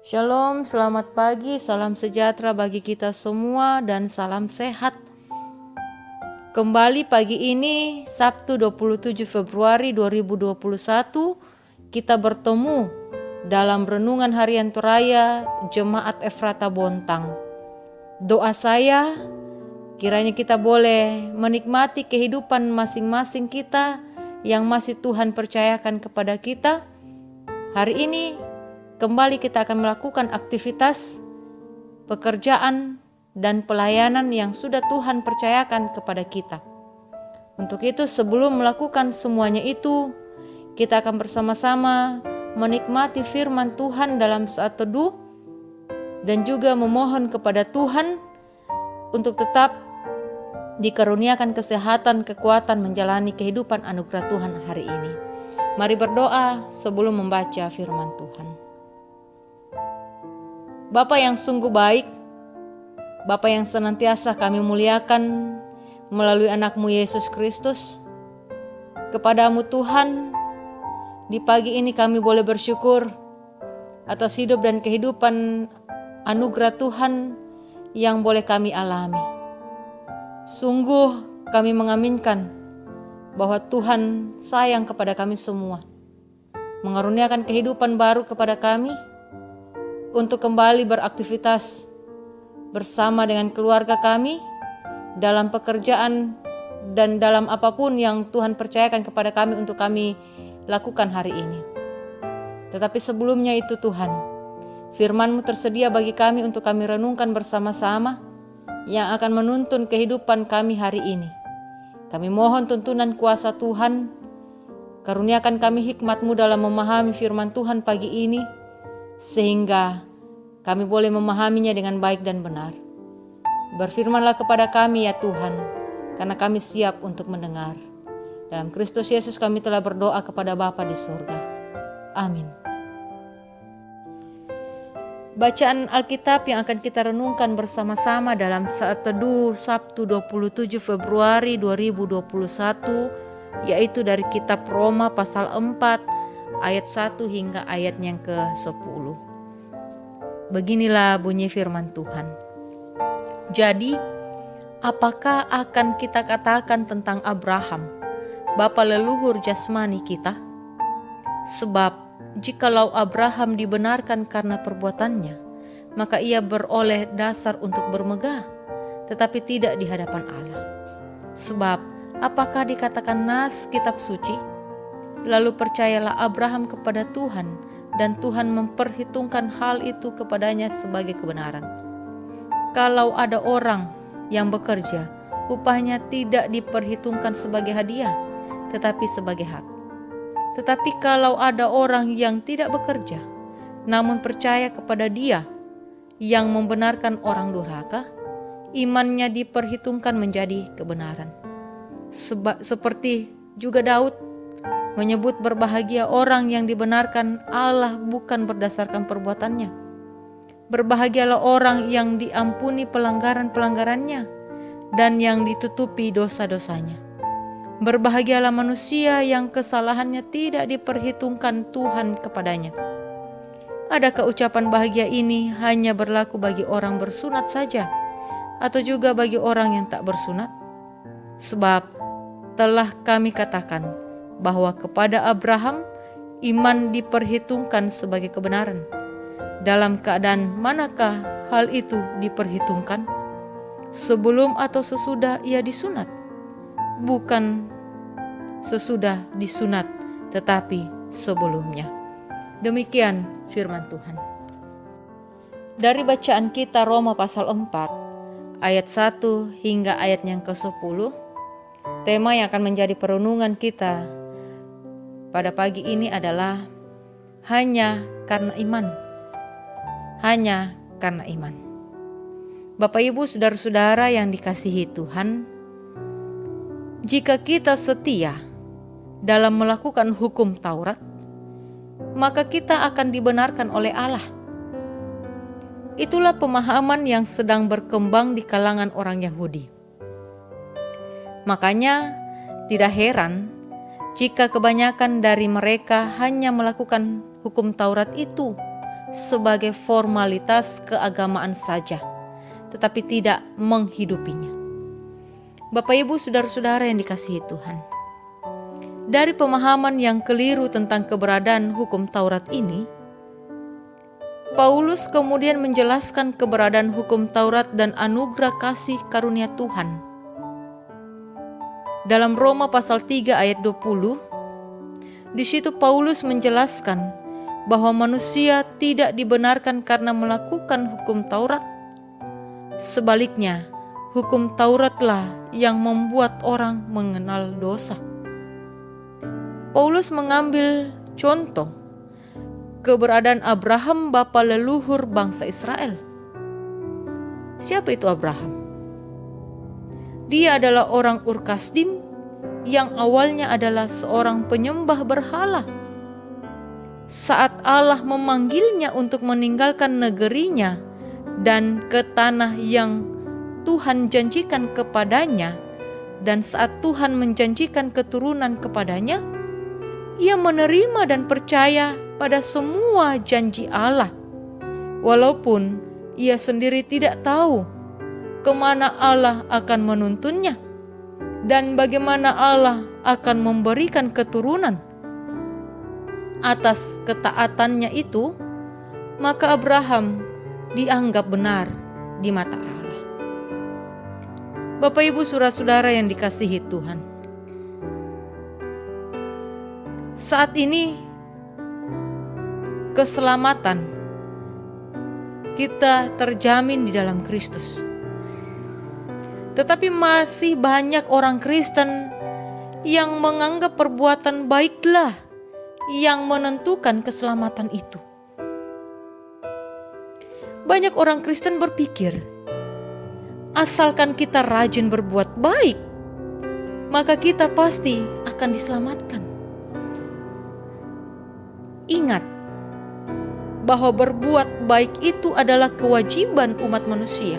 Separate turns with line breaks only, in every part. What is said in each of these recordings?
Shalom, selamat pagi, salam sejahtera bagi kita semua dan salam sehat. Kembali pagi ini, Sabtu 27 Februari 2021, kita bertemu dalam renungan harian Toraya Jemaat Efrata Bontang. Doa saya, kiranya kita boleh menikmati kehidupan masing-masing kita yang masih Tuhan percayakan kepada kita. Hari ini, kembali kita akan melakukan aktivitas, pekerjaan, dan pelayanan yang sudah Tuhan percayakan kepada kita. Untuk itu, sebelum melakukan semuanya itu, kita akan bersama-sama menikmati firman Tuhan dalam saat teduh dan juga memohon kepada Tuhan untuk tetap dikaruniakan kesehatan, kekuatan menjalani kehidupan anugerah Tuhan hari ini. Mari berdoa sebelum membaca firman Tuhan. Bapa yang sungguh baik, Bapa yang senantiasa kami muliakan melalui anak-Mu Yesus Kristus. Kepadamu Tuhan, di pagi ini kami boleh bersyukur atas hidup dan kehidupan anugerah Tuhan yang boleh kami alami. Sungguh kami mengaminkan bahwa Tuhan sayang kepada kami semua, mengaruniakan kehidupan baru kepada kami, untuk kembali beraktivitas bersama dengan keluarga kami dalam pekerjaan dan dalam apapun yang Tuhan percayakan kepada kami untuk kami lakukan hari ini. Tetapi sebelumnya itu Tuhan, firman-Mu tersedia bagi kami untuk kami renungkan bersama-sama yang akan menuntun kehidupan kami hari ini. Kami mohon tuntunan kuasa Tuhan, karuniakan kami hikmat-Mu dalam memahami firman Tuhan pagi ini, sehingga kami boleh memahaminya dengan baik dan benar. Berfirmanlah kepada kami ya Tuhan, karena kami siap untuk mendengar. Dalam Kristus Yesus kami telah berdoa kepada Bapa di surga. Amin. Bacaan Alkitab yang akan kita renungkan bersama-sama dalam saat teduh Sabtu 27 Februari 2021, yaitu dari kitab Roma pasal 4 ayat 1 hingga ayat yang ke-10. Beginilah bunyi firman Tuhan. Jadi, apakah akan kita katakan tentang Abraham, bapa leluhur jasmani kita? Sebab, jikalau Abraham dibenarkan karena perbuatannya, maka ia beroleh dasar untuk bermegah, tetapi tidak di hadapan Allah. Sebab, apakah dikatakan nas kitab suci? Lalu percayalah Abraham kepada Tuhan, dan Tuhan memperhitungkan hal itu kepadanya sebagai kebenaran. Kalau ada orang yang bekerja, upahnya tidak diperhitungkan sebagai hadiah, tetapi sebagai hak. Tetapi kalau ada orang yang tidak bekerja, namun percaya kepada Dia yang membenarkan orang durhaka, imannya diperhitungkan menjadi kebenaran. Seperti juga Daud menyebut berbahagia orang yang dibenarkan Allah bukan berdasarkan perbuatannya. Berbahagialah orang yang diampuni pelanggaran-pelanggarannya dan yang ditutupi dosa-dosanya. Berbahagialah manusia yang kesalahannya tidak diperhitungkan Tuhan kepadanya. Adakah ucapan bahagia ini hanya berlaku bagi orang bersunat saja, atau juga bagi orang yang tak bersunat? Sebab telah kami katakan bahwa kepada Abraham iman diperhitungkan sebagai kebenaran. Dalam keadaan manakah hal itu diperhitungkan? Sebelum atau sesudah ia disunat? Bukan sesudah disunat, tetapi sebelumnya. Demikian firman Tuhan. Dari bacaan kita Roma pasal 4 ayat 1 hingga ayat yang ke-10, tema yang akan menjadi perenungan kita pada pagi ini adalah hanya karena iman. Hanya karena iman. Bapak Ibu saudara-saudara yang dikasihi Tuhan, jika kita setia dalam melakukan hukum Taurat, maka kita akan dibenarkan oleh Allah. Itulah pemahaman yang sedang berkembang di kalangan orang Yahudi. Makanya tidak heran jika kebanyakan dari mereka hanya melakukan hukum Taurat itu sebagai formalitas keagamaan saja, tetapi tidak menghidupinya. Bapak Ibu, saudara-saudara yang dikasihi Tuhan, dari pemahaman yang keliru tentang keberadaan hukum Taurat ini, Paulus kemudian menjelaskan keberadaan hukum Taurat dan anugerah kasih karunia Tuhan. Dalam Roma pasal 3 ayat 20, di situ Paulus menjelaskan bahwa manusia tidak dibenarkan karena melakukan hukum Taurat. Sebaliknya, hukum Tauratlah yang membuat orang mengenal dosa. Paulus mengambil contoh keberadaan Abraham, bapa leluhur bangsa Israel. Siapa itu Abraham? Dia adalah orang Ur Kasdim yang awalnya adalah seorang penyembah berhala. Saat Allah memanggilnya untuk meninggalkan negerinya dan ke tanah yang Tuhan janjikan kepadanya, dan saat Tuhan menjanjikan keturunan kepadanya, ia menerima dan percaya pada semua janji Allah, walaupun ia sendiri tidak tahu kemana Allah akan menuntunnya dan bagaimana Allah akan memberikan keturunan. Atas ketaatannya itu, maka Abraham dianggap benar di mata Allah. Bapak Ibu saudara-saudara yang dikasihi Tuhan, saat ini keselamatan kita terjamin di dalam Kristus. Tetapi masih banyak orang Kristen yang menganggap perbuatan baiklah yang menentukan keselamatan itu. Banyak orang Kristen berpikir, asalkan kita rajin berbuat baik, maka kita pasti akan diselamatkan. Ingat bahwa berbuat baik itu adalah kewajiban umat manusia.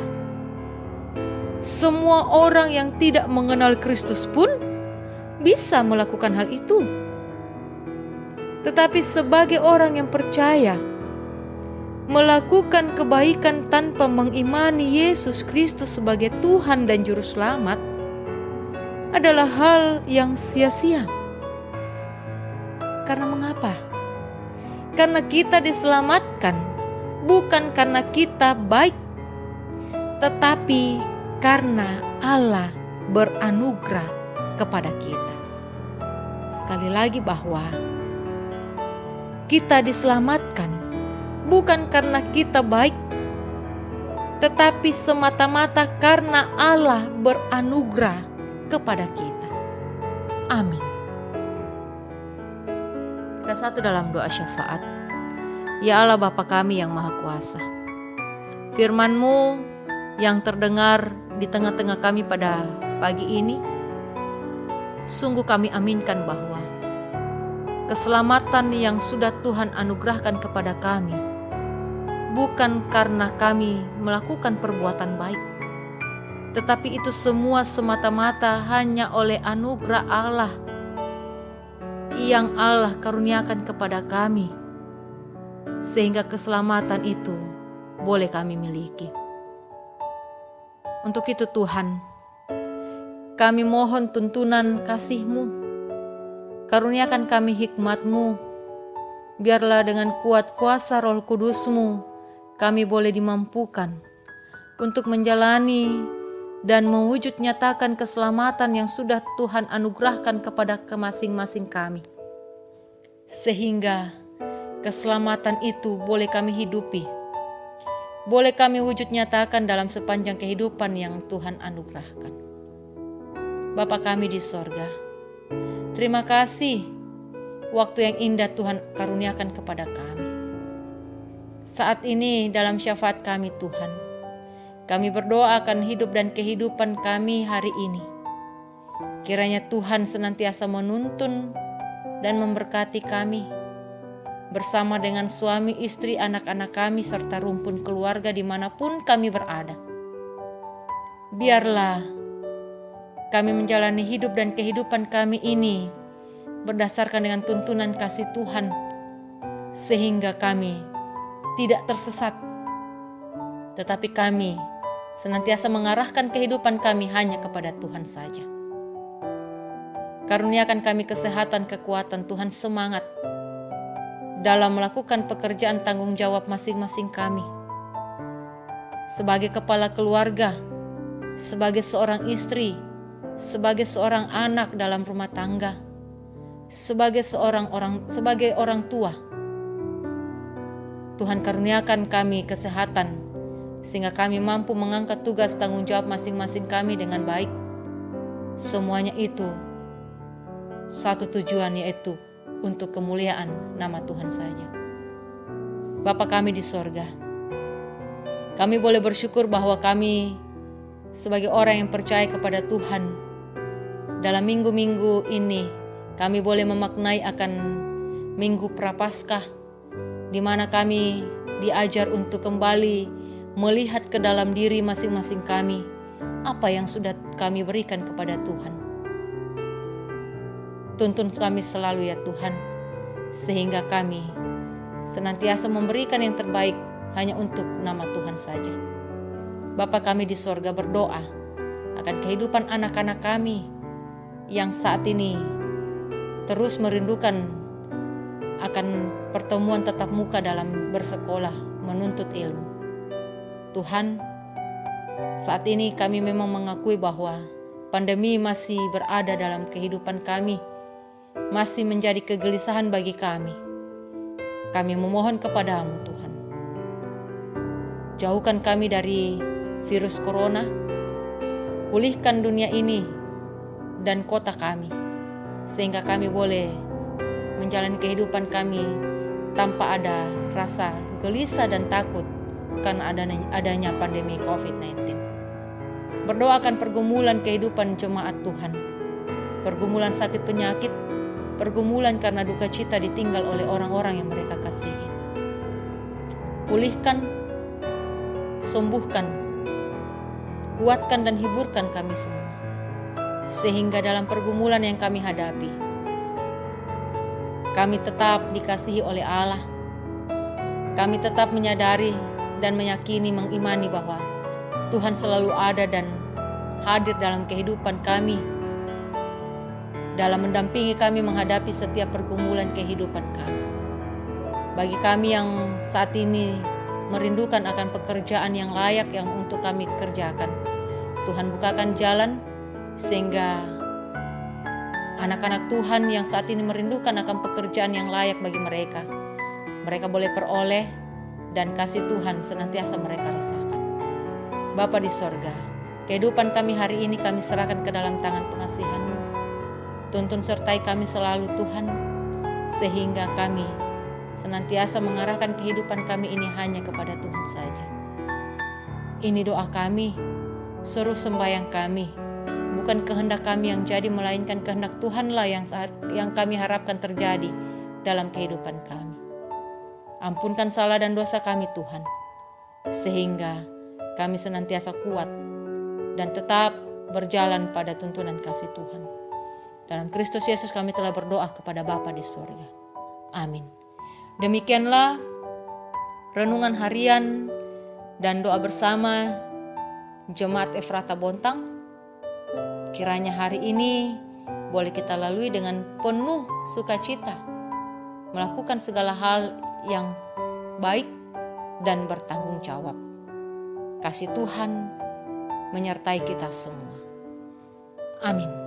Semua orang yang tidak mengenal Kristus pun bisa melakukan hal itu. Tetapi sebagai orang yang percaya, melakukan kebaikan tanpa mengimani Yesus Kristus sebagai Tuhan dan Juru Selamat adalah hal yang sia-sia. Karena mengapa? Karena kita diselamatkan bukan karena kita baik, tetapi karena Allah beranugerah kepada kita. Sekali lagi bahwa kita diselamatkan bukan karena kita baik, tetapi semata-mata karena Allah beranugerah kepada kita. Amin. Kita satu dalam doa syafaat. Ya Allah Bapa kami yang Maha Kuasa, firman-Mu yang terdengar di tengah-tengah kami pada pagi ini, sungguh kami aminkan bahwa keselamatan yang sudah Tuhan anugerahkan kepada kami bukan karena kami melakukan perbuatan baik, tetapi itu semua semata-mata hanya oleh anugerah Allah yang Allah karuniakan kepada kami, sehingga keselamatan itu boleh kami miliki. Untuk itu Tuhan, kami mohon tuntunan kasih-Mu, karuniakan kami hikmat-Mu, biarlah dengan kuat kuasa Roh Kudus-Mu kami boleh dimampukan untuk menjalani dan mewujud nyatakan keselamatan yang sudah Tuhan anugerahkan kepada masing-masing kami, sehingga keselamatan itu boleh kami hidupi, boleh kami wujud nyatakan dalam sepanjang kehidupan yang Tuhan anugerahkan. Bapa kami di sorga, terima kasih waktu yang indah Tuhan karuniakan kepada kami. Saat ini dalam syafaat kami Tuhan, kami berdoa akan hidup dan kehidupan kami hari ini. Kiranya Tuhan senantiasa menuntun dan memberkati kami, bersama dengan suami, istri, anak-anak kami, serta rumpun keluarga dimanapun kami berada. Biarlah kami menjalani hidup dan kehidupan kami ini berdasarkan dengan tuntunan kasih Tuhan, sehingga kami tidak tersesat, tetapi kami senantiasa mengarahkan kehidupan kami hanya kepada Tuhan saja. Karuniakan kami kesehatan, kekuatan, Tuhan, semangat dalam melakukan pekerjaan tanggung jawab masing-masing kami. Sebagai kepala keluarga, sebagai seorang istri, sebagai seorang anak dalam rumah tangga, sebagai orang tua. Tuhan, karuniakan kami kesehatan sehingga kami mampu mengangkat tugas tanggung jawab masing-masing kami dengan baik. Semuanya itu satu tujuan, yaitu untuk kemuliaan nama Tuhan saja. Bapa kami di sorga, kami boleh bersyukur bahwa kami sebagai orang yang percaya kepada Tuhan, dalam minggu-minggu ini kami boleh memaknai akan Minggu Prapaskah, di mana kami diajar untuk kembali melihat ke dalam diri masing-masing kami, apa yang sudah kami berikan kepada Tuhan. Tuntun kami selalu ya Tuhan, sehingga kami senantiasa memberikan yang terbaik hanya untuk nama Tuhan saja. Bapa kami di sorga, berdoa akan kehidupan anak-anak kami yang saat ini terus merindukan akan pertemuan tatap muka dalam bersekolah, menuntut ilmu. Tuhan, saat ini kami memang mengakui bahwa pandemi masih berada dalam kehidupan kami, masih menjadi kegelisahan bagi kami. Kami memohon kepadamu Tuhan, jauhkan kami dari virus corona, pulihkan dunia ini dan kota kami, sehingga kami boleh menjalani kehidupan kami tanpa ada rasa gelisah dan takut karena adanya pandemi COVID-19. Berdoakan pergumulan kehidupan jemaat Tuhan, pergumulan sakit penyakit, pergumulan karena duka cita ditinggal oleh orang-orang yang mereka kasihi. Pulihkan, sembuhkan, kuatkan dan hiburkan kami semua, sehingga dalam pergumulan yang kami hadapi, kami tetap dikasihi oleh Allah. Kami tetap menyadari dan meyakini, mengimani bahwa Tuhan selalu ada dan hadir dalam kehidupan kami, dalam mendampingi kami menghadapi setiap pergumulan kehidupan kami. Bagi kami yang saat ini merindukan akan pekerjaan yang layak yang untuk kami kerjakan, Tuhan bukakan jalan sehingga anak-anak Tuhan yang saat ini merindukan akan pekerjaan yang layak bagi mereka, mereka boleh peroleh dan kasih Tuhan senantiasa mereka rasakan. Bapa di sorga, kehidupan kami hari ini kami serahkan ke dalam tangan pengasihan-Mu. Tuntun sertai kami selalu Tuhan, sehingga kami senantiasa mengarahkan kehidupan kami ini hanya kepada Tuhan saja. Ini doa kami, seru sembahyang kami, bukan kehendak kami yang jadi, melainkan kehendak Tuhanlah yang kami harapkan terjadi dalam kehidupan kami. Ampunkan salah dan dosa kami Tuhan, sehingga kami senantiasa kuat dan tetap berjalan pada tuntunan kasih Tuhan. Dalam Kristus Yesus kami telah berdoa kepada Bapa di surga. Amin. Demikianlah renungan harian dan doa bersama Jemaat Efrata Bontang. Kiranya hari ini boleh kita lalui dengan penuh sukacita, melakukan segala hal yang baik dan bertanggung jawab. Kasih Tuhan menyertai kita semua. Amin.